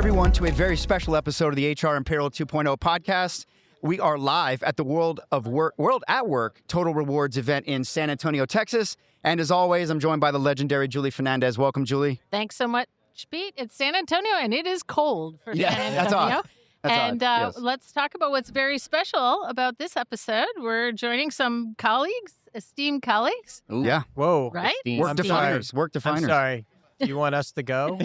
everyone, to a very special episode of the HR and Payroll 2.0 podcast. We are live at the World at Work Total Rewards event in San Antonio, Texas. And as always, I'm joined by the legendary Julie Fernandez. Welcome, Julie. Thanks so much, Pete. It's San Antonio, and it is cold for San Antonio. That's odd. Yes. Let's talk about what's very special about this episode. We're joining some colleagues, esteemed colleagues. Ooh. Yeah. Whoa. Right? Work definers. I'm sorry. Do you want us to go?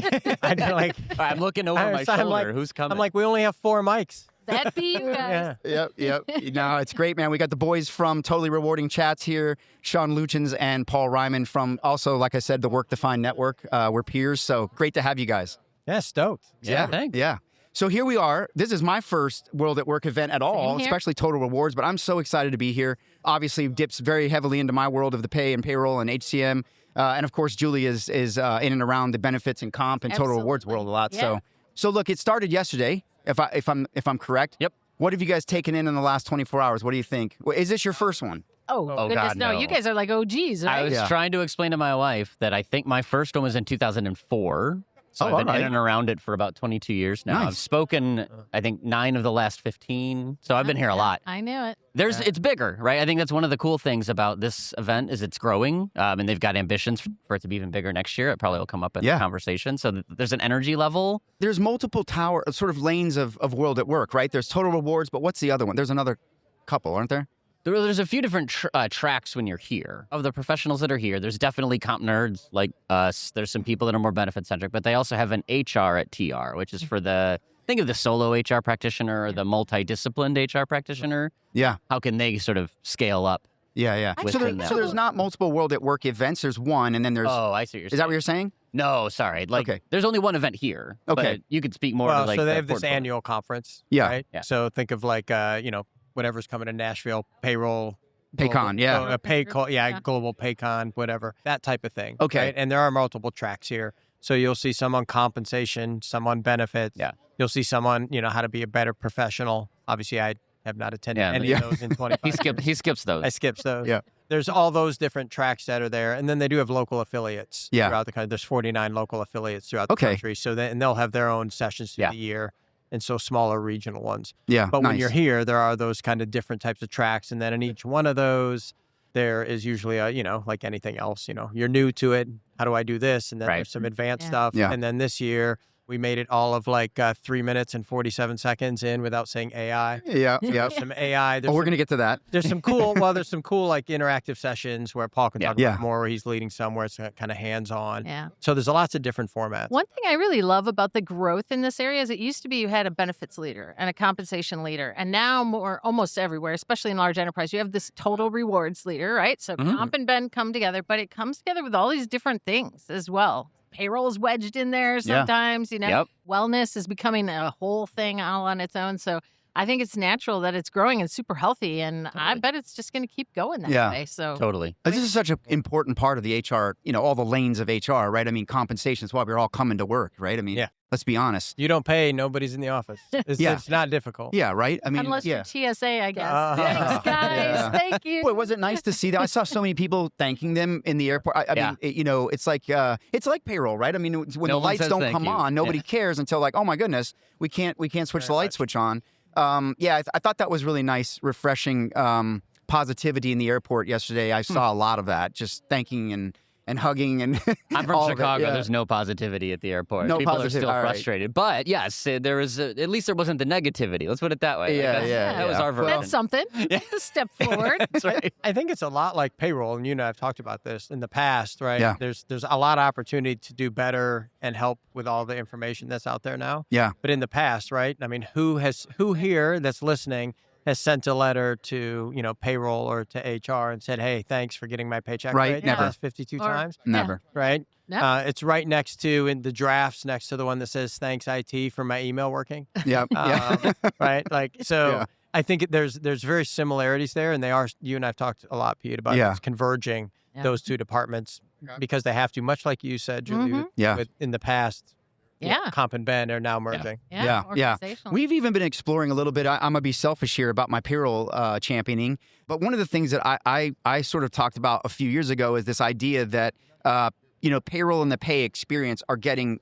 I'm looking over my shoulder. Who's coming? I'm like, we only have 4 mics. That'd be you guys. Yep. No, it's great, man. We got the boys from Totally Rewarding Chats here, Sean Luitjens and Paul Reiman from also, like I said, the WrkDefined network. We're peers, so great to have you guys. Yeah, stoked. Yeah, thanks. Yeah. So here we are. This is my first World at Work event at all, especially Total Rewards, but I'm so excited to be here. Obviously, dips very heavily into my world of the pay and payroll and HCM. And of course, Julie is in and around the benefits and comp and Total Rewards world a lot. Yeah. So look, it started yesterday, if I'm correct. Yep. What have you guys taken in the last 24 hours? What do you think? Is this your first one? Oh goodness, God, no. You guys are like OGs, right? I was trying to explain to my wife that I think my first one was in 2004. So I've been in and around it for about 22 years now. Nice. I've spoken, I think, 9 of the last 15. So I've been here a lot. I knew it. It's bigger, right? I think that's one of the cool things about this event is it's growing, and they've got ambitions for it to be even bigger next year. It probably will come up in the conversation. So there's an energy level. There's multiple sort of lanes of World at Work, right? There's Total Rewards, but what's the other one? There's another couple, aren't there? There's a few different tracks when you're here. Of the professionals that are here, there's definitely comp nerds like us. There's some people that are more benefit-centric, but they also have an HR at TR, which is for think of the solo HR practitioner or the multidisciplined HR practitioner. Yeah. How can they sort of scale up? Yeah. So there's not multiple World at Work events. There's one, and then there's... Oh, I see what you're saying. Is that what you're saying? No, sorry. There's only one event here. Okay. But you could speak more to so they have this portfolio. annual conference. Yeah. Right? Yeah. So think of whatever's coming to Nashville, Payroll. Paycon, Global Paycon, whatever, that type of thing. Okay. Right? And there are multiple tracks here. So you'll see some on compensation, some on benefits. Yeah. You'll see some on, how to be a better professional. Obviously, I have not attended any of those in 25 He skips those. I skipped those. Yeah. There's all those different tracks that are there. And then they do have local affiliates throughout the country. There's 49 local affiliates throughout the country. So and they'll have their own sessions through the year. And so smaller regional ones. Yeah. But when you're here, there are those kind of different types of tracks. And then in each one of those, there is usually like anything else, you're new to it. How do I do this? And then there's some advanced stuff. Yeah. And then this year, we made it all of 3 minutes and 47 seconds in without saying AI. Yeah. Some AI. We're going to get to that. There's some cool, interactive sessions where Paul can talk about more, where he's leading somewhere. It's kind of hands-on. Yeah. So there's lots of different formats. One thing I really love about the growth in this area is it used to be you had a benefits leader and a compensation leader. And now almost everywhere, especially in large enterprise, you have this total rewards leader, right? So comp and ben come together, but it comes together with all these different things as well. Payroll is wedged in there sometimes, Wellness is becoming a whole thing all on its own. So I think it's natural that it's growing and super healthy, and I bet it's just going to keep going that way. So Totally. This is such an important part of the HR, all the lanes of HR, right? I mean, compensation is why we're all coming to work, right? I mean, let's be honest. You don't pay, nobody's in the office. It's not difficult. Yeah, right? I mean, unless you're TSA, I guess. Thanks, guys. Thank you. Boy, was it nice to see that? I saw so many people thanking them in the airport. I mean, it's like payroll, right? I mean, when the lights don't come on, nobody cares until oh my goodness, we can't switch the light switch on. I thought that was really nice, refreshing positivity in the airport yesterday. I saw a lot of that, just thanking and hugging and I'm from Chicago. There's no positivity at the airport. No People positivity. are still frustrated. But yes, there was at least there wasn't the negativity. Let's put it that way. That was our version. That's something. It's a step forward. That's right. I think it's a lot like payroll, and I've talked about this in the past, right? Yeah. There's a lot of opportunity to do better and help with all the information that's out there now. Yeah. But in the past, right? I mean, who here that's listening has sent a letter to, payroll or to HR and said, hey, thanks for getting my paycheck right the last 52 times. Never. Right? No. It's right next to, in the drafts, next to the one that says, thanks IT for my email working. Yeah. Right? I think there's very similarities there, and they are, you and I have talked a lot, Pete, about this converging those two departments because they have to, much like you said, Julie, in the past. Comp and Ben are now merging. Yeah. We've even been exploring a little bit. I'm going to be selfish here about my payroll championing. But one of the things that I sort of talked about a few years ago is this idea that payroll and the pay experience are getting,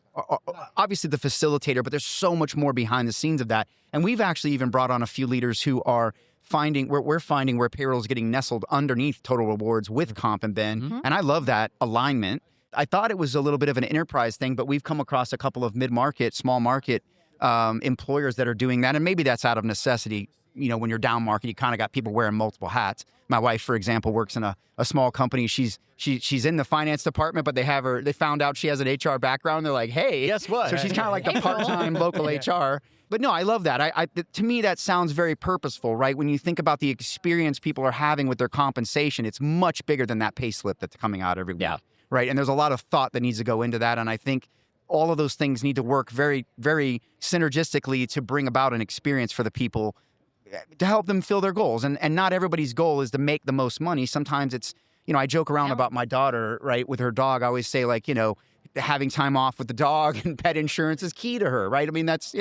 obviously the facilitator, but there's so much more behind the scenes of that. And we've actually even brought on a few leaders who are we're finding where payroll is getting nestled underneath total rewards with comp and ben. Mm-hmm. And I love that alignment. I thought it was a little bit of an enterprise thing, but we've come across a couple of mid-market, small market employers that are doing that. And maybe that's out of necessity. When you're down market, you kind of got people wearing multiple hats. My wife, for example, works in a small company. She's in the finance department, but they found out she has an HR background. They're like, hey, guess what? So she's kind of like the part-time local HR. But no, I love that. To me, that sounds very purposeful, right? When you think about the experience people are having with their compensation, it's much bigger than that pay slip that's coming out every week, right? And there's a lot of thought that needs to go into that. And I think all of those things need to work very, very synergistically to bring about an experience for the people to help them fill their goals. And not everybody's goal is to make the most money. Sometimes it's, I joke around about my daughter, right, with her dog. I always say, like, having time off with the dog and pet insurance is key to her, right? I mean, that's,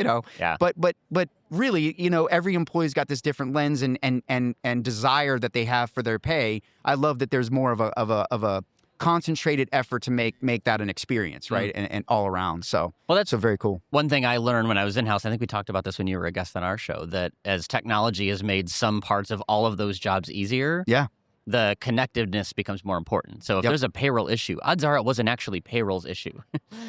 but really, every employee's got this different lens and desire that they have for their pay. I love that there's more of a concentrated effort to make that an experience, right? And all around. So, well, that's so very cool. One thing I learned when I was in-house, I think we talked about this when you were a guest on our show, that as technology has made some parts of all of those jobs easier, the connectiveness becomes more important. So if there's a payroll issue, odds are it wasn't actually payroll's issue.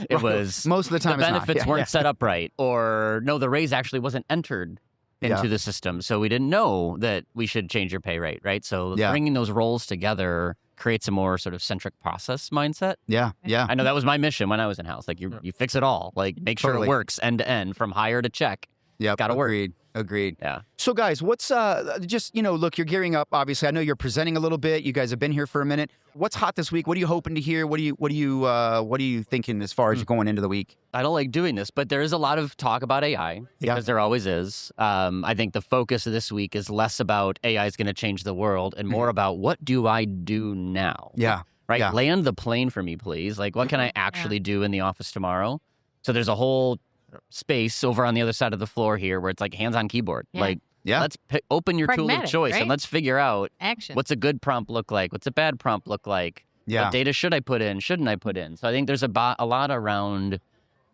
It was most of the time the benefits weren't set up right, or no, the raise actually wasn't entered into the system. So we didn't know that we should change your pay rate, right? So bringing those roles together creates a more sort of centric process mindset. Yeah. I know that was my mission when I was in-house. Like, you fix it all. Like, make sure it works end to end from hire to check. Yep. Got to work. Agreed. Yeah. So guys, what's just, look, you're gearing up. Obviously, I know you're presenting a little bit. You guys have been here for a minute. What's hot this week? What are you hoping to hear? What are you thinking as far as you're going into the week? I don't like doing this, but there is a lot of talk about AI, because there always is. I think the focus of this week is less about AI is going to change the world and more about what do I do now? Yeah. Right? Yeah. Land the plane for me, please. Like, what can I actually do in the office tomorrow? So there's a whole space over on the other side of the floor here where it's like hands on keyboard. Let's open your tool of choice, right? And let's figure out what's a good prompt look like, what's a bad prompt look like, what data should I put in, shouldn't I put in. So I think there's a lot around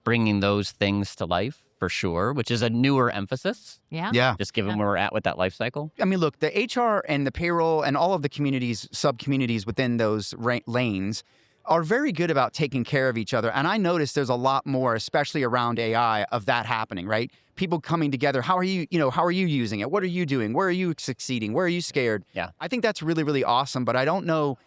bringing those things to life, for sure, which is a newer emphasis. Just given where we're at with that life cycle. I mean, look, the HR and the payroll and all of the communities, sub-communities within those lanes are very good about taking care of each other. And I noticed there's a lot more, especially around AI, of that happening, right? People coming together. How are you using it? What are you doing? Where are you succeeding? Where are you scared? Yeah. I think that's really, really awesome. But I don't know,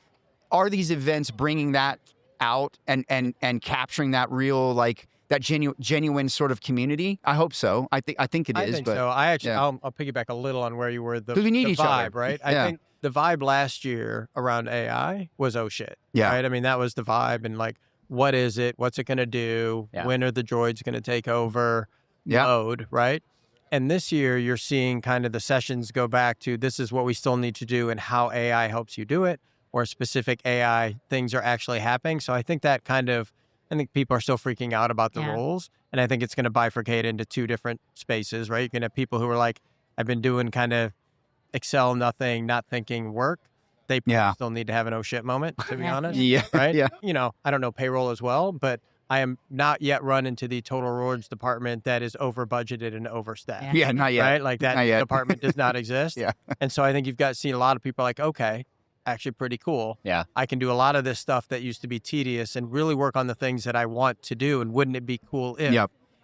are these events bringing that out and capturing that real, like, that genuine sort of community? I hope so. I think it is. Think so. I actually, I'll piggyback a little on where you were. We need the each vibe, other, right? I think the vibe last year around AI was oh shit. Yeah. Right? I mean, that was the vibe, and like, what is it? What's it going to do? When are the droids going to take over mode, right? And this year you're seeing kind of the sessions go back to this is what we still need to do and how AI helps you do it, or specific AI things are actually happening. So I think that I think people are still freaking out about the roles. And I think it's going to bifurcate into two different spaces, right? You can have people who are like, I've been doing kind of Excel, nothing, not thinking work. They still need to have an oh shit moment, to be honest. Right? I don't know payroll as well, but I am not yet run into the total rewards department that is over budgeted and overstaffed. Yeah, not yet. Right? Like that department does not exist. And so I think you've seen a lot of people like, okay, actually pretty cool. Yeah. I can do a lot of this stuff that used to be tedious and really work on the things that I want to do. And wouldn't it be cool if?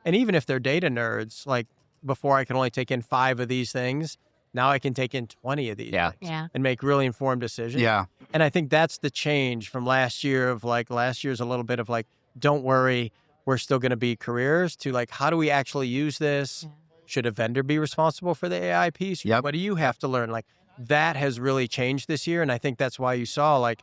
And even if they're data nerds, like before I could only take in 5 of these things, now I can take in 20 of these things and make really informed decisions. And I think that's the change from last year of like, last year's a little bit of like, don't worry, we're still going to be careers, to like, how do we actually use this? Should a vendor be responsible for the AI piece? What do you have to learn? Like, that has really changed this year. And I think that's why you saw like,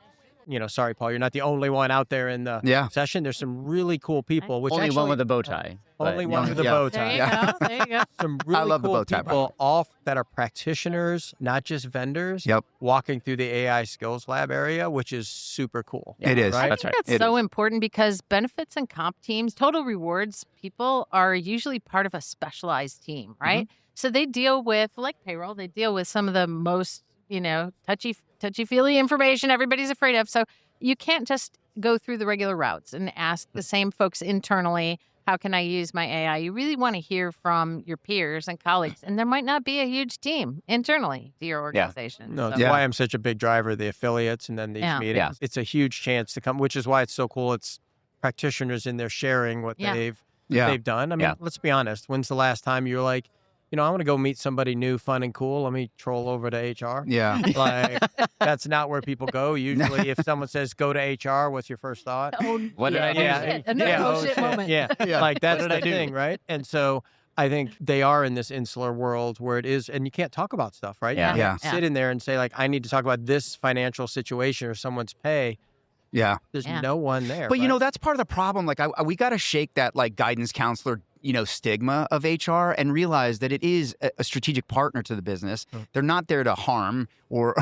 sorry, Paul, you're not the only one out there in the session. There's some really cool people. Which only one with a bow tie. Only one with a bow tie. There you go. Some really cool people, all that are practitioners, not just vendors, walking through the AI skills lab area, which is super cool. It is. Right? That's right. That's so important because benefits and comp teams, total rewards people are usually part of a specialized team, right? So they deal with, like payroll, they deal with some of the most, touchy-feely information everybody's afraid of. So you can't just go through the regular routes and ask the same folks internally, how can I use my AI? You really want to hear from your peers and colleagues. And there might not be a huge team internally to your organization. No, that's why I'm such a big driver of the affiliates and then these meetings. Yeah. It's a huge chance to come, which is why it's so cool. It's practitioners in there sharing what they've done. I mean, let's be honest. When's the last time you were like, I want to go meet somebody new, fun and cool. Let me troll over to HR. Yeah. Like, that's not where people go. Usually if someone says, go to HR, what's your first thought? What did I do? Another shit moment. Yeah. Like, that's the thing, right? And so I think they are in this insular world where it is, and you can't talk about stuff, right? Yeah. You can't sit in there and say, like, I need to talk about this financial situation or someone's pay. Yeah. There's no one there. But, that's part of the problem. Like, we got to shake that, like, guidance counselor stigma of HR and realize that it is a strategic partner to the business. They're not there to harm or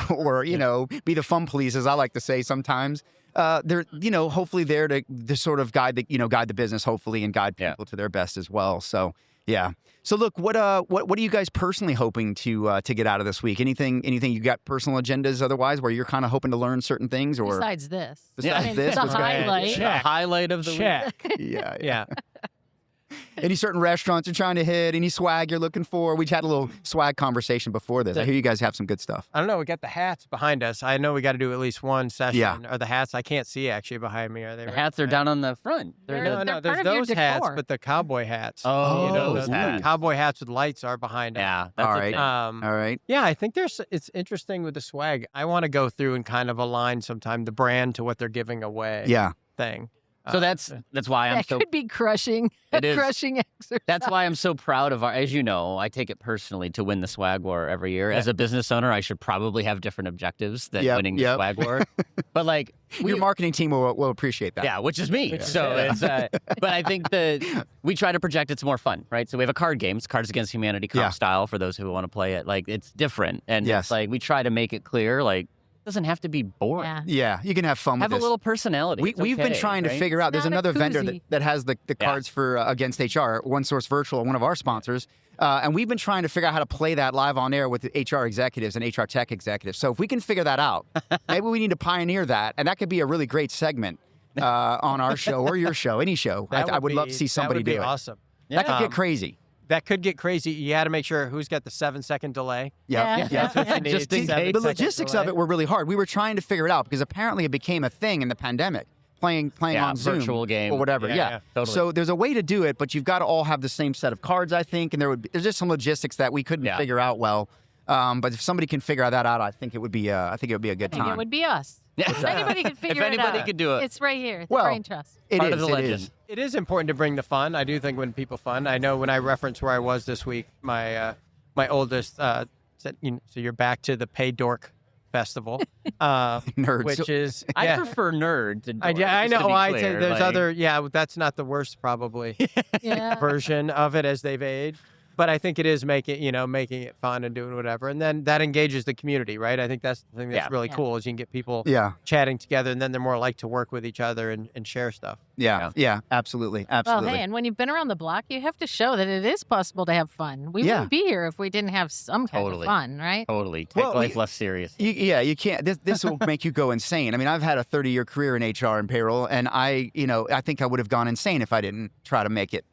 be the fun police, as I like to say sometimes. They're, hopefully there to sort of guide the business, hopefully, and guide people to their best as well. So, yeah. So look, what are you guys personally hoping to get out of this week? Anything you got personal agendas otherwise where you're kind of hoping to learn certain things, or besides this? Besides this, it's a highlight. The highlight of the week. Yeah. Any certain restaurants you're trying to hit? Any swag you're looking for? We had a little swag conversation before this. I hear you guys have some good stuff. I don't know. We got the hats behind us. I know we got to do at least one session. Yeah. Are the hats? I can't see actually behind me. Are they? The hats are down on the front. No. There's those hats, but the cowboy hats. Oh, the cowboy hats with lights are behind us. Yeah. That's all right. All right. Yeah, I think it's interesting with the swag. I want to go through and kind of align sometime the brand to what they're giving away. Yeah. Thing. So that's why I'm so. That could be crushing. It is. Crushing exercise. That's why I'm so proud of as you know, I take it personally to win the swag war every year. Yeah. As a business owner, I should probably have different objectives than winning the swag war. But like, your marketing team will appreciate that. Yeah, which is me. So it's, but I think that we try to project it's more fun, right? So we have a card game. It's Cards Against Humanity comp style for those who want to play it. Like, it's different. And it's like, we try to make it clear, like, it doesn't have to be boring. Yeah, you can have fun with this. Have a little personality. We've been trying to figure out. There's another vendor that has the cards for Against HR, One Source Virtual, one of our sponsors. And we've been trying to figure out how to play that live on air with the HR executives and HR tech executives. So if we can figure that out, maybe we need to pioneer that. And that could be a really great segment on our show or your show, any show. I would love to see somebody do it. Awesome. That could get crazy. That could get crazy. You had to make sure who's got the 7-second delay. Yeah. That's what you need. Just in case. The logistics of it were really hard. We were trying to figure it out because apparently it became a thing in the pandemic. Playing on Zoom virtual game or whatever. Yeah. Totally. So there's a way to do it, but you've got to all have the same set of cards, I think. And there's just some logistics that we couldn't figure out well. But if somebody can figure that out, I think it would be a good time. It would be us. If anybody could figure it out. If anybody could do it. It's right here. The Brain Trust. Part of the legend. It is important to bring the fun. I do think when people fun. I know when I reference where I was this week, my oldest said, so you're back to the Pay Dork Festival, Nerds. Which is I prefer nerd to dork, I know. I clear, there's other. Yeah, that's not the worst probably version of it as they've aged. But I think it is making it fun and doing whatever. And then that engages the community, right? I think that's the thing that's really cool is you can get people chatting together and then they're more like to work with each other and share stuff. Yeah, absolutely. Well, hey, and when you've been around the block, you have to show that it is possible to have fun. We wouldn't be here if we didn't have some kind of fun, right? Totally. Take life less serious. You can't. This will make you go insane. I mean, I've had a 30-year career in HR and payroll, and I think I would have gone insane if I didn't try to make it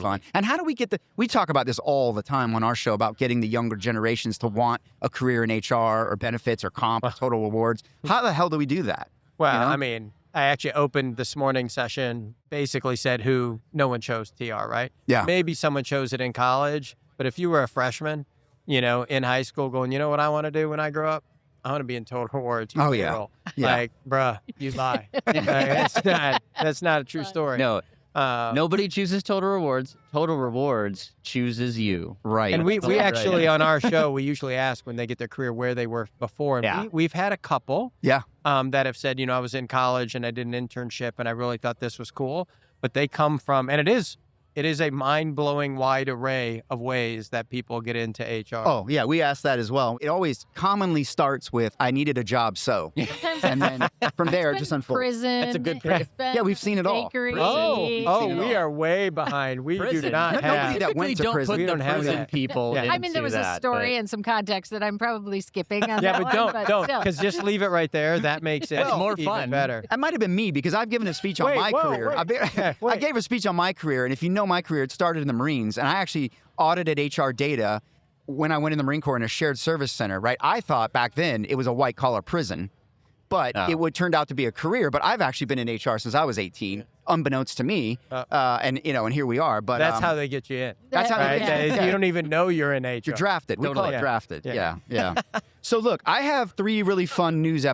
fun. And how do we get we talk about this all the time on our show about getting the younger generations to want a career in HR or benefits or comp or total rewards. How the hell do we do that? Well, I mean, I actually opened this morning session, basically said no one chose TR, right? Yeah. Maybe someone chose it in college, but if you were a freshman, in high school going, you know what I want to do when I grow up? I want to be in total rewards. Yeah. Like, bruh, you lie. That's not a true story. No. Nobody chooses Total Rewards. Total Rewards chooses you. Right. And we actually, on our show, we usually ask when they get their career where they were before. And we've had a couple that have said, I was in college and I did an internship and I really thought this was cool. But they come from, and it is it is a mind-blowing wide array of ways that people get into HR. Oh, yeah, we asked that as well. It always commonly starts with, I needed a job, so. And then from there, it just unfolds. Prison. That's a good prison. Yeah, we've seen it all. Bakery. We are way behind. We do not have. Nobody that went to prison. We don't have prison people. Yeah. I mean, there was a story and some context that I'm probably skipping on Yeah, that but one, don't, because just leave it right there. That makes it more even fun. better. That might have been me because I've given a speech on my career. I gave a speech on my career, and if you know my career, it started in the Marines, and I actually audited HR data when I went in the Marine Corps in a shared service center, right? I thought back then it was a white-collar prison, but it turned out to be a career. But I've actually been in HR since I was 18, unbeknownst to me, and here we are. But that's how they get you in. That's how they get you in. You don't even know you're in HR. You're drafted. We call it drafted. Yeah. So look, I have 3 really fun news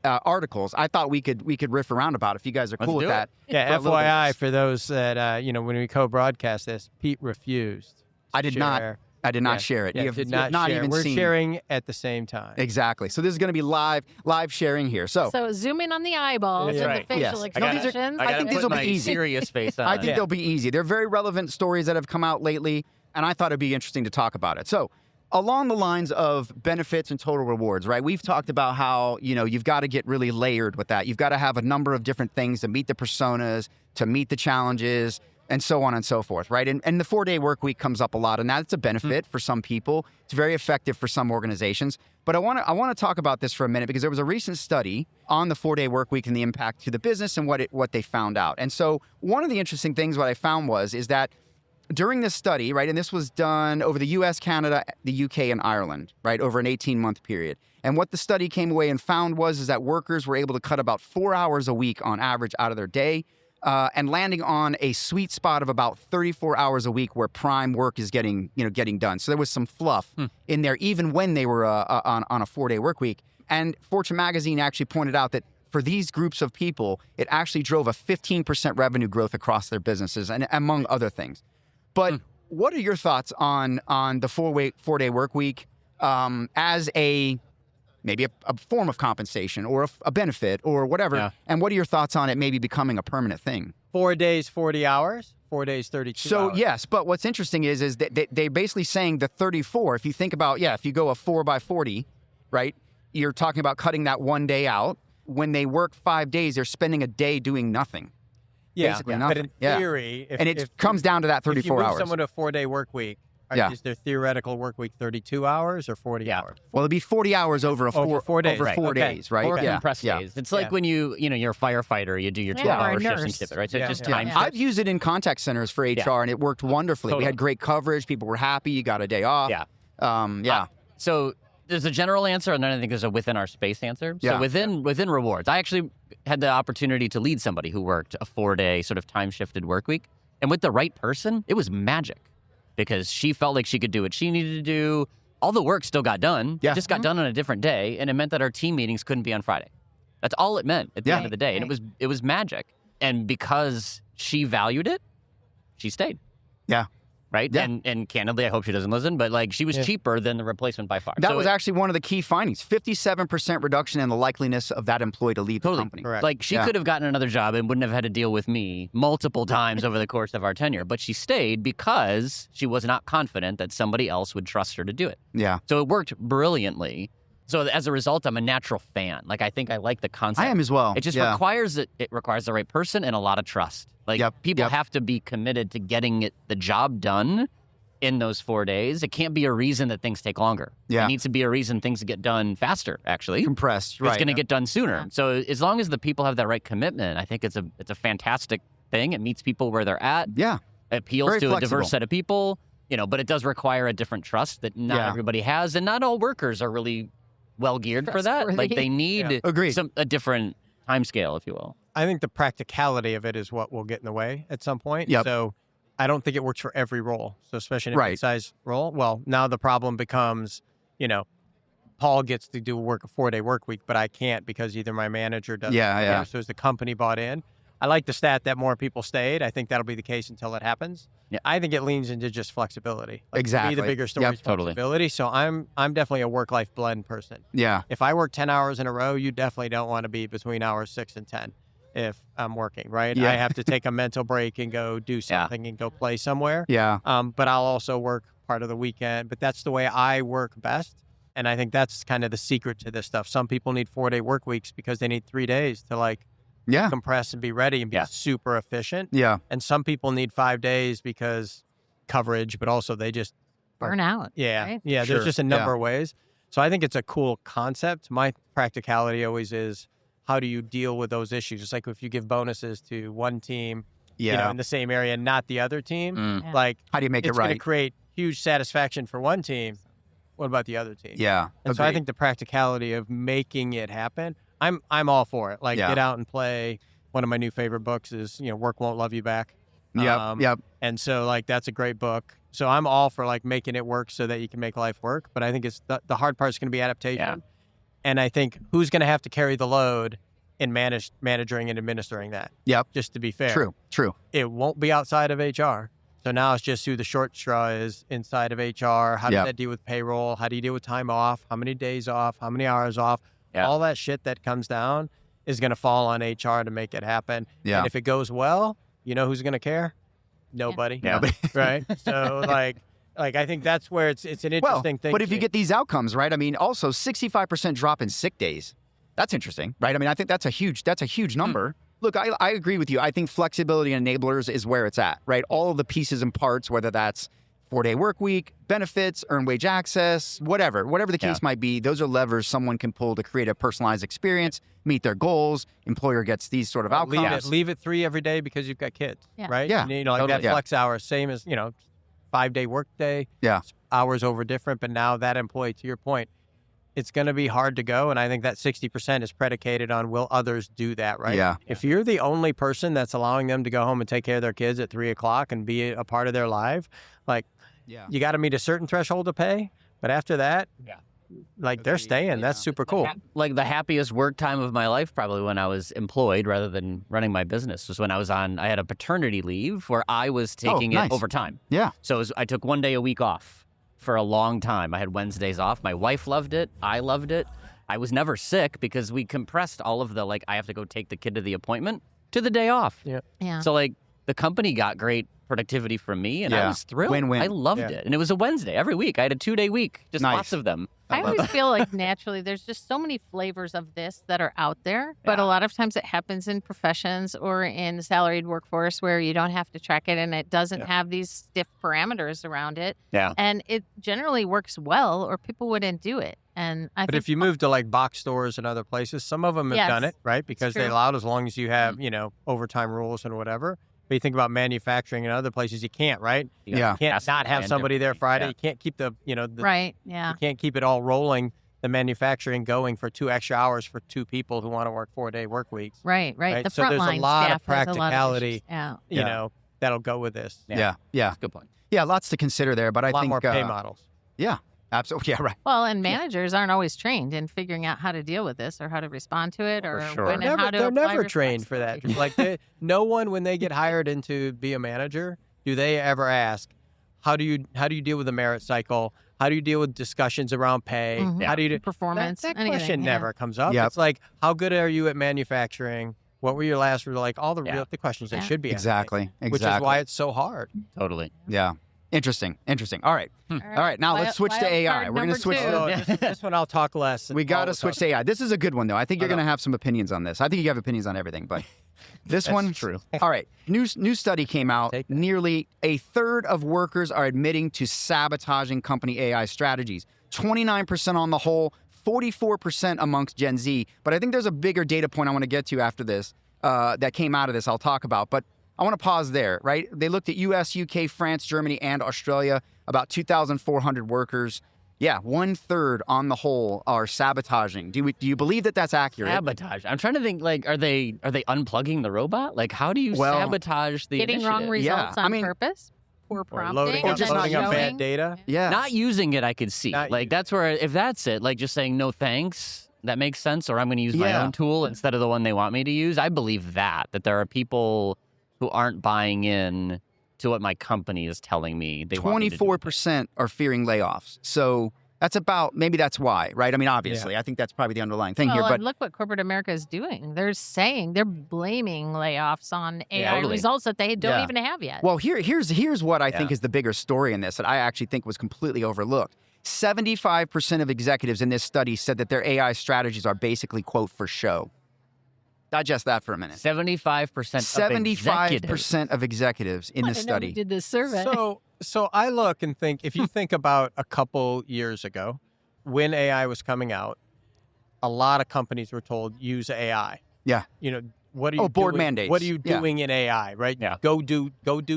articles. I thought we could riff around about if you guys are cool with that. Yeah, FYI for those that when we co-broadcast this, Pete refused. I did not share it. Yeah, you did not share. Even We're seen. sharing at the same time. Exactly. So this is going to be live sharing here. So zoom in on the eyeballs and the facial expressions. I think these will be easy. Serious face on. I think they'll be easy. They're very relevant stories that have come out lately, and I thought it'd be interesting to talk about it. So along the lines of benefits and total rewards, right? We've talked about how, you've got to get really layered with that. You've got to have a number of different things to meet the personas, to meet the challenges, and so on and so forth, right? And the 4-day work week comes up a lot, and that's a benefit for some people. It's very effective for some organizations. But I want to talk about this for a minute because there was a recent study on the 4-day work week and the impact to the business and what they found out. And so one of the interesting things what I found is that during this study, right, and this was done over the U.S., Canada, the UK, and Ireland, right, over an 18-month period. And what the study came away and found is that workers were able to cut about 4 hours a week on average out of their day, and landing on a sweet spot of about 34 hours a week where prime work is getting done. So there was some fluff in there, even when they were on a 4-day work week. And Fortune magazine actually pointed out that for these groups of people, it actually drove a 15% revenue growth across their businesses, and among other things. But what are your thoughts on the 4-day work week as maybe a form of compensation or a benefit or whatever? Yeah. And what are your thoughts on it maybe becoming a permanent thing? 4 days, 40 hours, 4 days, 32 hours. So yes, but what's interesting is that they're basically saying the 34, if you think about, if you go a 4 by 40, right, you're talking about cutting that 1 day out. When they work 5 days, they're spending a day doing nothing. Yeah, basically but in theory, it comes down to that 34 if you move hours. someone to a 4-day work week, is their theoretical work week 32 hours or 40 hours? Well, it'd be 40 hours over 4 days. Over 4 days, right? Or compressed days. It's like when you're a firefighter, you do your 12-hour shifts and ship it, right? So it's just time. I've used it in contact centers for HR, and it worked wonderfully. Totally. We had great coverage. People were happy. You got a day off. So there's a general answer, and then I think there's a within our space answer. So within rewards, I actually had the opportunity to lead somebody who worked a 4-day sort of time-shifted work week. And with the right person, it was magic because she felt like she could do what she needed to do. All the work still got done. It just got done on a different day, and it meant that our team meetings couldn't be on Friday. That's all it meant at the end of the day. And it was magic. And because she valued it, she stayed. Yeah. Right? Yeah. And candidly, I hope she doesn't listen, but she was cheaper than the replacement by far. That was actually one of the key findings. 57% reduction in the likeliness of that employee to leave the company. Correct. She could have gotten another job and wouldn't have had to deal with me multiple times over the course of our tenure, but she stayed because she was not confident that somebody else would trust her to do it. Yeah. So it worked brilliantly. So as a result, I'm a natural fan. I think I like the concept. I am as well. It just requires the right person and a lot of trust. People have to be committed to getting the job done in those 4 days. It can't be a reason that things take longer. Yeah. It needs to be a reason things get done faster, actually. Compressed, right. It's going to get done sooner. Yeah. So as long as the people have that right commitment, I think it's a fantastic thing. It meets people where they're at. Yeah. It appeals to a diverse set of people, but it does require a different trust that not everybody has. And not all workers are really well geared for that. They need a different time scale, if you will. I think the practicality of it is what will get in the way at some point. Yep. So I don't think it works for every role. So especially in a mid-sized role. Well, now the problem becomes, Paul gets to do a 4-day work week, but I can't because either my manager doesn't. So as the company bought in. I like the stat that more people stayed. I think that'll be the case until it happens. Yeah. I think it leans into just flexibility. Exactly. To me, the bigger story is flexibility. So I'm definitely a work-life blend person. Yeah. If I work 10 hours in a row, you definitely don't want to be between hours 6 and 10. if I'm working, right? Yeah. I have to take a mental break and go do something and go play somewhere. Yeah. But I'll also work part of the weekend. But that's the way I work best. And I think that's kind of the secret to this stuff. Some people need 4-day work weeks because they need 3 days to like compress and be ready and be super efficient. Yeah. And some people need 5 days because coverage, but also they just burn out. Yeah. Right? Yeah. Sure. There's just a number of ways. So I think it's a cool concept. My practicality always is, how do you deal with those issues? It's like if you give bonuses to one team, you know, in the same area, not the other team, like how do you make it right? It's going to create huge satisfaction for one team. What about the other team? Yeah. And so I think the practicality of making it happen, I'm all for it. Like get out and play. One of my new favorite books is, Work Won't Love You Back. Yep. And so like, that's a great book. So I'm all for like making it work so that you can make life work. But I think it's the hard part is going to be adaptation. Yeah. And I think who's going to have to carry the load in managing and administering that. Yep. Just to be fair. True. It won't be outside of HR. So now it's just who the short straw is inside of HR. How does that deal with payroll? How do you deal with time off? How many days off? How many hours off? Yeah. All that shit that comes down is going to fall on HR to make it happen. Yeah. And if it goes well, you know who's going to care? Nobody. Yeah. Right? So like I think that's where it's an interesting thing. But if you get these outcomes, right? I mean, also 65% drop in sick days. That's interesting, right? I mean, I think that's a huge number. Look, I agree with you. I think flexibility and enablers is where it's at, right? All of the pieces and parts, whether that's 4-day work week, benefits, earned wage access, whatever the case might be, those are levers someone can pull to create a personalized experience, meet their goals. Employer gets these sort of outcomes. Leave it 3 every day because you've got kids, right? Yeah. And, like that flex hour, same as, 5-day work day. Yeah. Hours over different, but now that employee, to your point, it's going to be hard to go. And I think that 60% is predicated on, will others do that, right? Yeah. If you're the only person that's allowing them to go home and take care of their kids at 3:00 and be a part of their life, like, you got to meet a certain threshold to pay. But after that, like they're staying. That's super cool. Like the happiest work time of my life, probably when I was employed rather than running my business, was when I had a paternity leave where I was taking it overtime. Yeah. So I took 1 day a week off for a long time. I had Wednesdays off. My wife loved it. I loved it. I was never sick because we compressed all of the, like, I have to go take the kid to the appointment to the day off. Yeah. So like the company got great productivity from me and I was thrilled. Win-win. I loved it. And it was a Wednesday every week. I had a 2-day week, just lots of them. I always feel like naturally there's just so many flavors of this that are out there, but a lot of times it happens in professions or in salaried workforce where you don't have to track it and it doesn't have these stiff parameters around it. Yeah. And it generally works well or people wouldn't do it. And I But think if you move to like box stores and other places, some of them have done it, right? Because they allowed, as long as you have, overtime rules and whatever. But you think about manufacturing and other places, you can't, right? You can't not have somebody there Friday. You can't keep the right. Yeah. You can't keep it all rolling, the manufacturing going for 2 extra hours for 2 people who want to work 4-day work weeks. Right. The so there's a lot of practicality, you know, that'll go with this. Yeah. That's a good point. Yeah, lots to consider there, but I think a lot more pay models. Yeah. Absolutely. Yeah, right. Well, and managers aren't always trained in figuring out how to deal with this or how to respond to it or when and how to They're never trained for that. Like no one, when they get hired into be a manager, do they ever ask, how do you deal with the merit cycle? How do you deal with discussions around pay? Mm-hmm. How do you do performance? That question never comes up. It's like, how good are you at manufacturing? What were your last, like all the real questions that should be Exactly. Which is why it's so hard. Totally. Yeah. Interesting. All right. All right. Now let's switch to AI. We're going to switch to this one. I'll talk less. We got to switch to AI. This is a good one, though. I think you're going to have some opinions on this. I think you have opinions on everything, but this one. True. All right. New study came out. Nearly a third of workers are admitting to sabotaging company AI strategies. 29% on the whole, 44% amongst Gen Z. But I think there's a bigger data point I want to get to after this that came out of this I'll talk about. But I want to pause there, right? They looked at US, UK, France, Germany, and Australia, about 2,400 workers. Yeah, 1/3 on the whole are sabotaging. Do you believe that that's accurate? Sabotage. I'm trying to think, like, are they unplugging the robot? Like, how do you sabotage the getting initiative? wrong results on purpose? Poor prompting. Or just loading up bad data? Yeah. Not using it, I could see. That's where, if that's it, like just saying no thanks, that makes sense, or I'm going to use my own tool instead of the one they want me to use. I believe that there are people who aren't buying in to what my company is telling me they want me to do. 24% are fearing layoffs. So Maybe that's why, right? I mean, obviously, I think that's probably the underlying thing here. But look what corporate America is doing. They're blaming layoffs on AI results that they don't even have yet. Well, here's what I think is the bigger story in this that I actually think was completely overlooked. 75% of executives in this study said that their AI strategies are basically, quote, for show. Digest that for a minute. 75% of executives in this study. We did this survey. So I look and think, if you think about a couple years ago, when AI was coming out, a lot of companies were told, use AI. Yeah. What are you board doing? mandates. What are you doing in AI, right? Yeah. Go do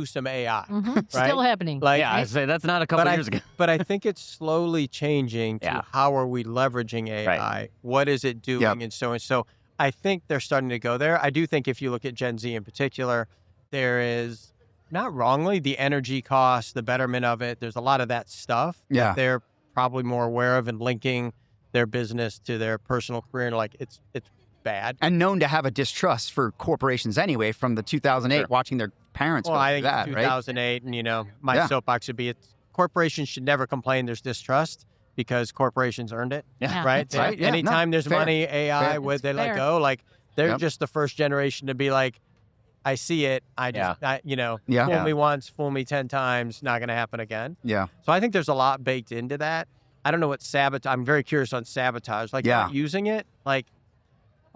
some AI. Mm-hmm. Right? Still happening. I say that's not a couple years ago. But I think it's slowly changing to how are we leveraging AI? Right. What is it doing? And so I think they're starting to go there. I do think if you look at Gen Z in particular, there is, not wrongly, the energy cost, the betterment of it. There's a lot of that stuff that they're probably more aware of and linking their business to their personal career. And like, it's bad. And known to have a distrust for corporations anyway from the 2008, watching their parents go through that, 2008, and my soapbox would be corporations should never complain there's distrust because corporations earned it, right? Anytime there's money, AI, they let go. Like, they're just the first generation to be like, I see it. Fool me once, fool me 10 times, not going to happen again. Yeah. So I think there's a lot baked into that. I don't know what sabotage. I'm very curious on sabotage. Like, not using it, like,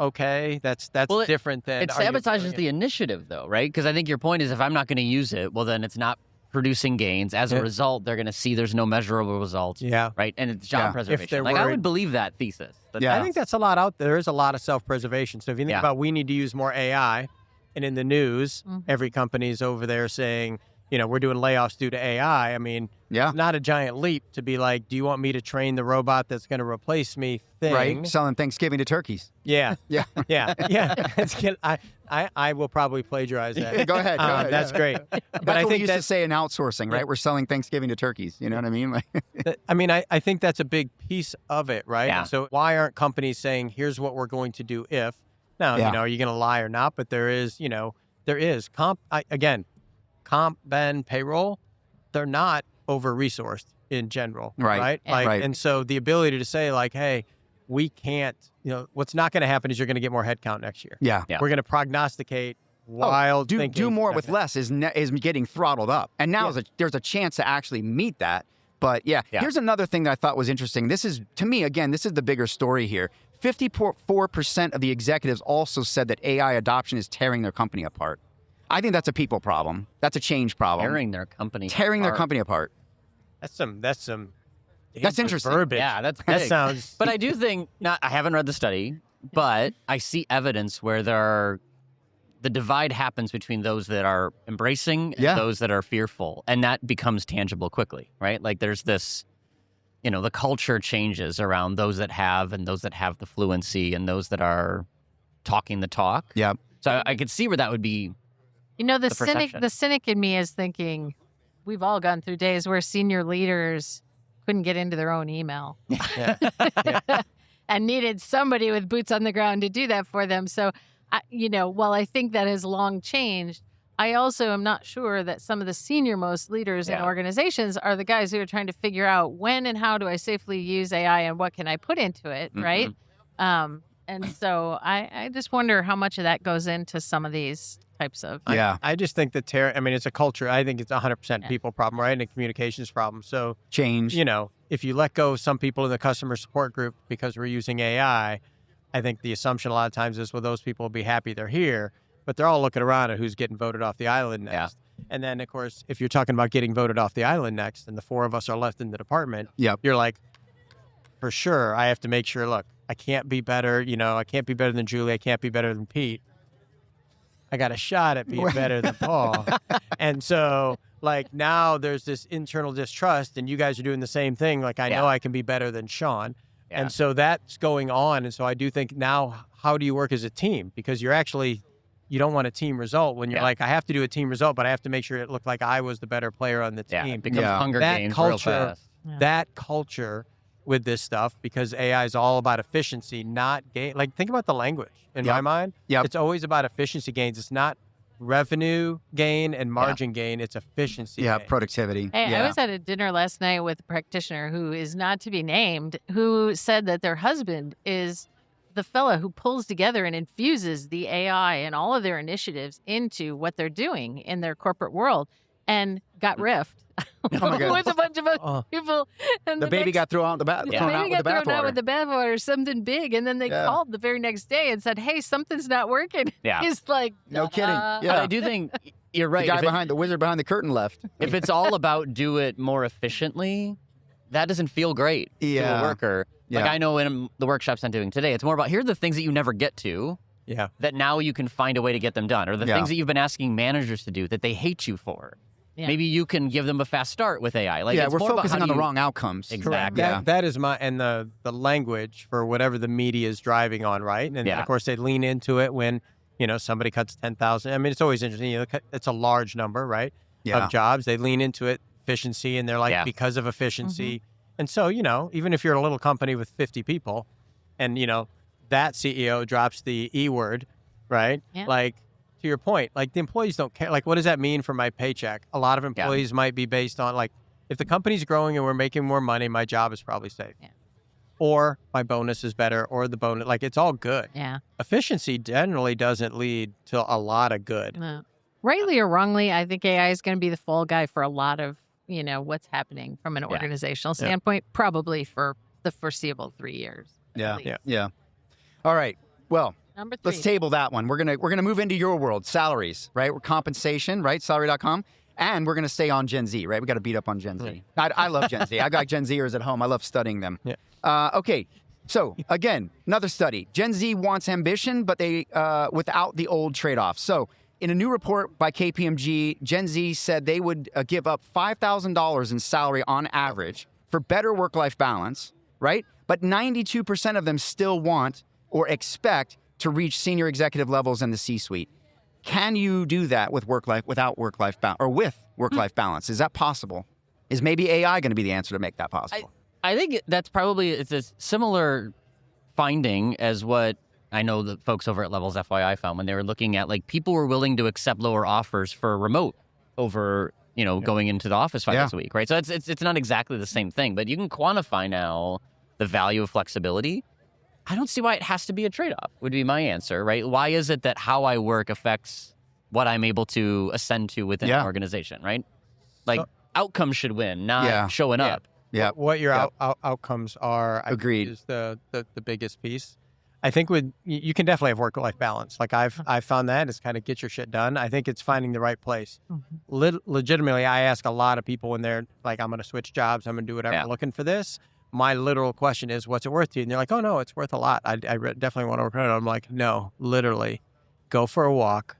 okay, that's different than. It sabotages the initiative, though, right? Because I think your point is, if I'm not going to use it, well, then it's not producing gains. As a result, they're going to see there's no measurable results. Yeah. Right. And it's job preservation. I would believe that thesis. I think that's a lot out there. There is a lot of self-preservation. So if you think about, we need to use more AI, and in the news, every company's over there saying, we're doing layoffs due to AI. I mean, it's not a giant leap to be like, do you want me to train the robot that's going to replace me thing? Right, selling Thanksgiving to turkeys. Yeah. I will probably plagiarize that. Go ahead. That's great. But I think we used to say in outsourcing, right? We're selling Thanksgiving to turkeys. You know what I mean? I think that's a big piece of it, right? Yeah. So why aren't companies saying, here's what we're going to do if? Now, are you going to lie or not? But there is comp, ben, payroll, they're not over-resourced in general, right? And so the ability to say, like, hey, we can't, what's not going to happen is you're going to get more headcount next year. Yeah. We're going to prognosticate wild thinking. Do more with less is getting throttled up. And now there's a chance to actually meet that. But here's another thing that I thought was interesting. This is, to me, again, this is the bigger story here. 54% of the executives also said that AI adoption is tearing their company apart. I think that's a people problem. That's a change problem. Tearing their company apart. That's interesting. Verbiage. Yeah, that sounds. But I do think, I haven't read the study, but I see evidence where the divide happens between those that are embracing and those that are fearful, and that becomes tangible quickly, right? Like, there's this, the culture changes around those that have and those that have the fluency and those that are talking the talk. Yeah. So I could see where that would be. The cynic in me is thinking, we've all gone through days where senior leaders couldn't get into their own email and needed somebody with boots on the ground to do that for them. So, while I think that has long changed, I also am not sure that some of the senior-most leaders in organizations are the guys who are trying to figure out when and how do I safely use AI and what can I put into it, right? And so I just wonder how much of that goes into some of these types of. I just think that it's a culture. I think it's 100% people problem, right? And a communications problem. So change. If you let go of some people in the customer support group because we're using AI, I think the assumption a lot of times is, well, those people will be happy they're here, but they're all looking around at who's getting voted off the island next. And then, of course, if you're talking about getting voted off the island next and the 4 of us are left in the department, you're like, for sure, I have to make sure, look, I can't be better. I can't be better than Julie. I can't be better than Pete. I got a shot at being better than Paul. And so, like, now there's this internal distrust, and you guys are doing the same thing. Like, I know I can be better than Sean. Yeah. And so that's going on. And so I do think now, how do you work as a team? Because you don't want a team result when you're like, I have to do a team result, but I have to make sure it looked like I was the better player on the team. It becomes Hunger Games real fast. That culture with this stuff, because AI is all about efficiency, not gain. Like, think about the language in my mind. It's always about efficiency gains. It's not revenue gain and margin gain. It's efficiency gain. Productivity. Hey, I was at a dinner last night with a practitioner who is not to be named, who said that their husband is the fella who pulls together and infuses the AI and all of their initiatives into what they're doing in their corporate world, and got riffed. With a bunch of other people. And the baby got thrown out with the bathwater, something big. And then they called the very next day and said, hey, something's not working. Yeah. He's like, no kidding. Yeah. But I do think you're right. The wizard behind the curtain left. If it's all about do it more efficiently, that doesn't feel great to a worker. Like I know in the workshops I'm doing today, it's more about here are the things that you never get to. Yeah. That now you can find a way to get them done, or the things that you've been asking managers to do that they hate you for. Yeah. Maybe you can give them a fast start with AI. Like, we're focusing on the wrong outcomes. Exactly. That is and the language for whatever the media is driving on, right? And of course they lean into it when, somebody cuts 10,000. I mean, it's always interesting. It's a large number, right? Of jobs. They lean into it, efficiency, and they're like, because of efficiency. Mm-hmm. And so, even if you're a little company with 50 people and, that CEO drops the E word, right? Yeah. Like, to your point, like the employees don't care. Like, what does that mean for my paycheck? A lot of employees might be based on like, if the company's growing and we're making more money, my job is probably safe. Yeah. Or my bonus is better, or the bonus, like it's all good. Yeah. Efficiency generally doesn't lead to a lot of good. No. Rightly or wrongly, I think AI is going to be the fall guy for a lot of, what's happening from an organizational standpoint, probably for the foreseeable 3 years. Yeah. All right. Well, Number 3. Let's table that one. We're gonna move into your world, salaries, right? We're compensation, right? Salary.com. And we're gonna stay on Gen Z, right? We got to beat up on Gen Z. I love Gen Z. I got Gen Zers at home. I love studying them. Yeah. Okay. So again, another study. Gen Z wants ambition, but they without the old trade-offs. So in a new report by KPMG, Gen Z said they would give up $5,000 in salary on average for better work-life balance, right? But 92% of them still want or expect to reach senior executive levels in the C-suite. Can you do that with without work-life balance, or with work-life balance? Is that possible? Is maybe AI going to be the answer to make that possible? I think that's probably it's a similar finding as what I know the folks over at Levels FYI found when they were looking at like people were willing to accept lower offers for remote over going into the office 5 days a week, right? So it's not exactly the same thing, but you can quantify now the value of flexibility. I don't see why it has to be a trade-off, would be my answer, right? Why is it that how I work affects what I'm able to ascend to within an organization, right? Like, outcomes should win, not showing up. Yeah. What your outcomes are, I Agreed. Is the biggest piece. I think you can definitely have work-life balance. Like, I've found that is kind of get your shit done. I think it's finding the right place. Mm-hmm. Legitimately, I ask a lot of people when they're like, I'm going to switch jobs, I'm going to do whatever, I'm looking for this. My literal question is, what's it worth to you? And they're like, oh, no, it's worth a lot. I definitely want to work on it. I'm like, no, literally, go for a walk.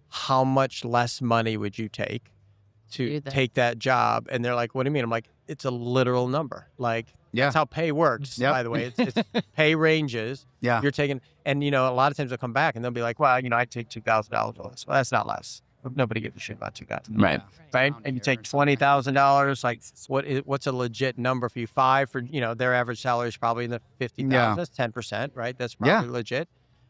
How much less money would you take to take that job? And they're like, what do you mean? I'm like, it's a literal number. Like, that's how pay works, by the way. It's pay ranges. Yeah. You're taking, and, a lot of times they'll come back and they'll be like, well, I take $2,000 less. Well, that's not less. Nobody gives a shit about $2,000. Right. And you take $20,000. Like, what's a legit number for you? 5 for their average salary is probably in the 50,000. That's 10%, right? That's probably legit.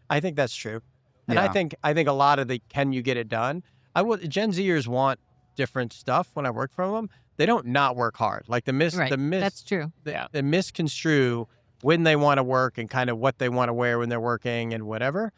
I think that's true. And I think a lot of the can you get it done? Gen Zers want different stuff. When I work for them, they don't not work hard. Like that's true. They misconstrue when they want to work and kind of what they want to wear when they're working and whatever.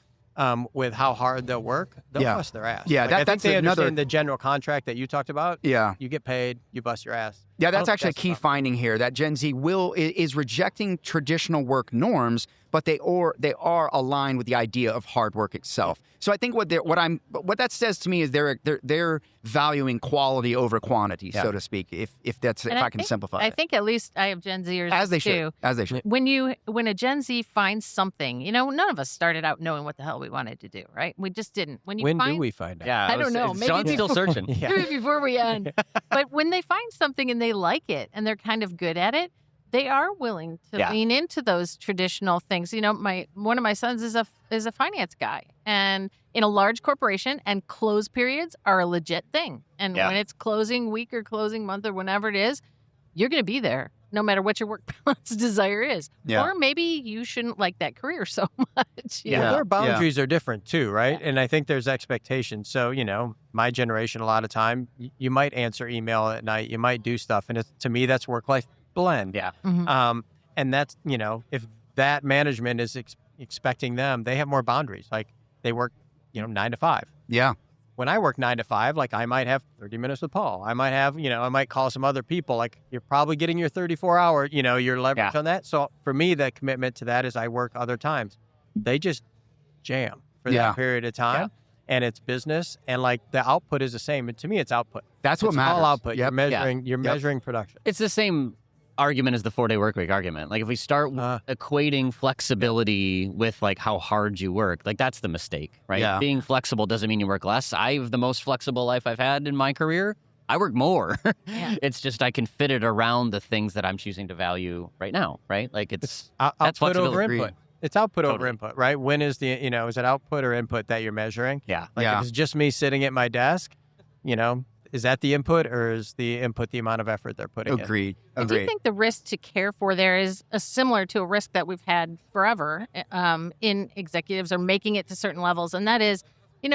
With how hard they'll work, they'll bust their ass. Yeah, I think they understand the general contract that you talked about. Yeah. You get paid, you bust your ass. Yeah, that's actually a key finding here, that Gen Z is rejecting traditional work norms, but they are aligned with the idea of hard work itself. So I think what that says to me is they're valuing quality over quantity, so to speak. If I can simplify. I think at least I have Gen Zers as they too. should. When a Gen Z finds something, none of us started out knowing what the hell we wanted to do, right? We just didn't. When do we find out? Yeah, I don't know. Maybe John's still searching. Maybe before we end. But when they find something and they like it and they're kind of good at it, they are willing to lean into those traditional things. One of my sons is a finance guy, and in a large corporation, and close periods are a legit thing. And when it's closing week or closing month or whenever it is, you're going to be there no matter what your work balance desire is. Yeah. Or maybe you shouldn't like that career so much. Yeah, their boundaries are different too, right? And I think there's expectations. So, my generation, a lot of time, you might answer email at night, you might do stuff. And to me, that's work-life blend. Yeah. Mm-hmm. And that's, if that management is expecting them, they have more boundaries. Like they work, 9 to 5. Yeah. When I work 9 to 5, like I might have 30 minutes with Paul. I might have, I might call some other people. Like you're probably getting your 34-hour, your leverage on that. So for me, the commitment to that is I work other times. They just jam for that period of time. Yeah. And it's business. And like the output is the same. And to me, it's output. That's what matters. All output. Yep. You're measuring production. It's the same argument as the 4-day workweek argument. Like if we start equating flexibility with like how hard you work, like that's the mistake, right? Yeah. Being flexible doesn't mean you work less. I have the most flexible life I've had in my career. I work more. It's just I can fit it around the things that I'm choosing to value right now, right? Like it's that's output over flexibility. input. It's output over input, right? When is the, is it output or input that you're measuring? Yeah. Like if it's just me sitting at my desk, is that the input or is the input the amount of effort they're putting in? Agreed. I do think the risk to care for there is similar to a risk that we've had forever in executives or making it to certain levels. And that is,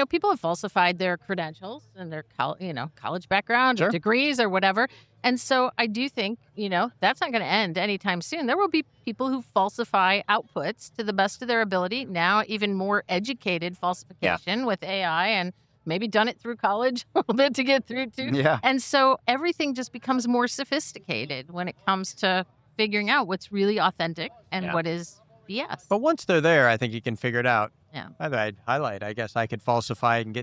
people have falsified their credentials and their college background or degrees or whatever. And so I do think, that's not going to end anytime soon. There will be people who falsify outputs to the best of their ability. Now, even more educated falsification with AI and maybe done it through college a little bit to get through too. Yeah. And so everything just becomes more sophisticated when it comes to figuring out what's really authentic and what is BS. But once they're there, I think you can figure it out. Yeah. I'd highlight, I guess I could falsify and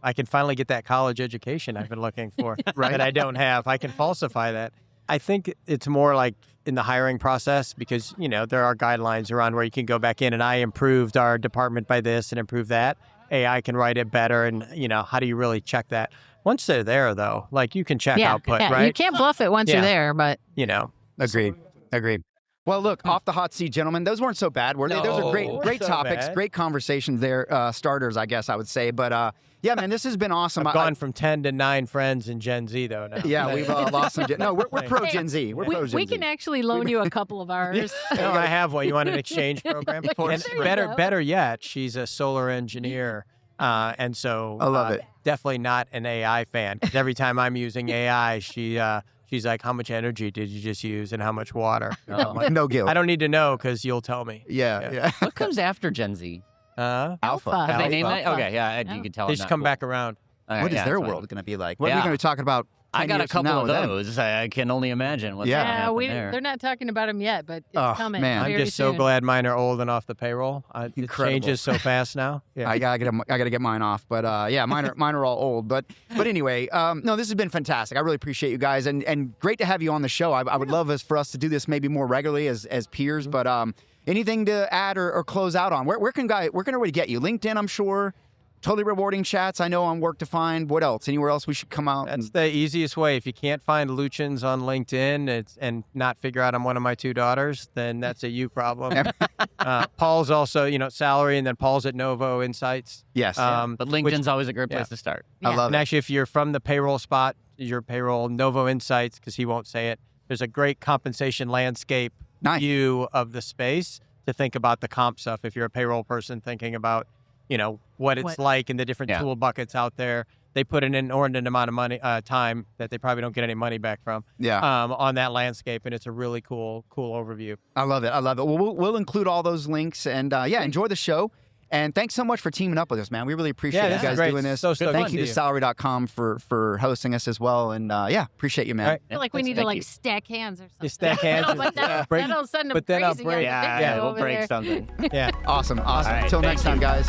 I can finally get that college education I've been looking for that I don't have. I can falsify that. I think it's more like in the hiring process because, there are guidelines around where you can go back in and I improved our department by this and improve that. AI can write it better. And, how do you really check that? Once they're there, though, like you can check output, right? You can't bluff it once you're there, but. Agreed. Well, look, off the hot seat, gentlemen, those weren't so bad, were they? Those are great topics, great conversations there, starters, I guess I would say. But yeah, man, this has been awesome. I've gone from 10 to 9 friends in Gen Z, though. Now. Yeah, we've lost some. No, we're pro Gen Z. We're pro Gen Z. We can actually loan you a couple of ours. No, I have one. You want an exchange program? And better yet, she's a solar engineer. And so I love it. Definitely not an AI fan. Because every time I'm using AI, she's like, how much energy did you just use and how much water? Like, no guilt. I don't need to know because you'll tell me. Yeah. What comes after Gen Z? Alpha. Have they named it? Okay, you can tell. They just come back around. What is their world going to be like? What are we going to be talking about? I got a couple of those. I can only imagine what's going to happen there. They're not talking about them yet, but it's coming. Man. I'm just so glad mine are old and off the payroll. It changes so fast now. Yeah. I gotta get mine off, but mine are all old. But anyway, no, this has been fantastic. I really appreciate you guys, and great to have you on the show. I would love for us to do this maybe more regularly as peers. But anything to add or close out on? Where can everybody get you? LinkedIn, I'm sure. Totally Rewarding Chats, I know on WrkDefined. What else? Anywhere else we should come out? That's the easiest way. If you can't find Luitjens on LinkedIn and not figure out I'm one of my 2 daughters, then that's a you problem. Paul's also, salary, and then Paul's at Novo Insights. Yes. But LinkedIn's always a great place to start. I love it. And actually, if you're from the payroll spot, your payroll Novo Insights, because he won't say it, there's a great compensation landscape view of the space to think about the comp stuff. If you're a payroll person thinking about what it's like in the different tool buckets out there. They put in an inordinate amount of money, time that they probably don't get any money back from. On that landscape, and it's a really cool overview. I love it. Well, we'll include all those links, and enjoy the show. And thanks so much for teaming up with us, man. We really appreciate you guys doing this. Thank you to Salary.com for hosting us as well. And appreciate you, man. I feel like we need to stack hands or something. Stack hands. That'll send them crazy. We'll break something. Awesome. Right, Until next time, guys.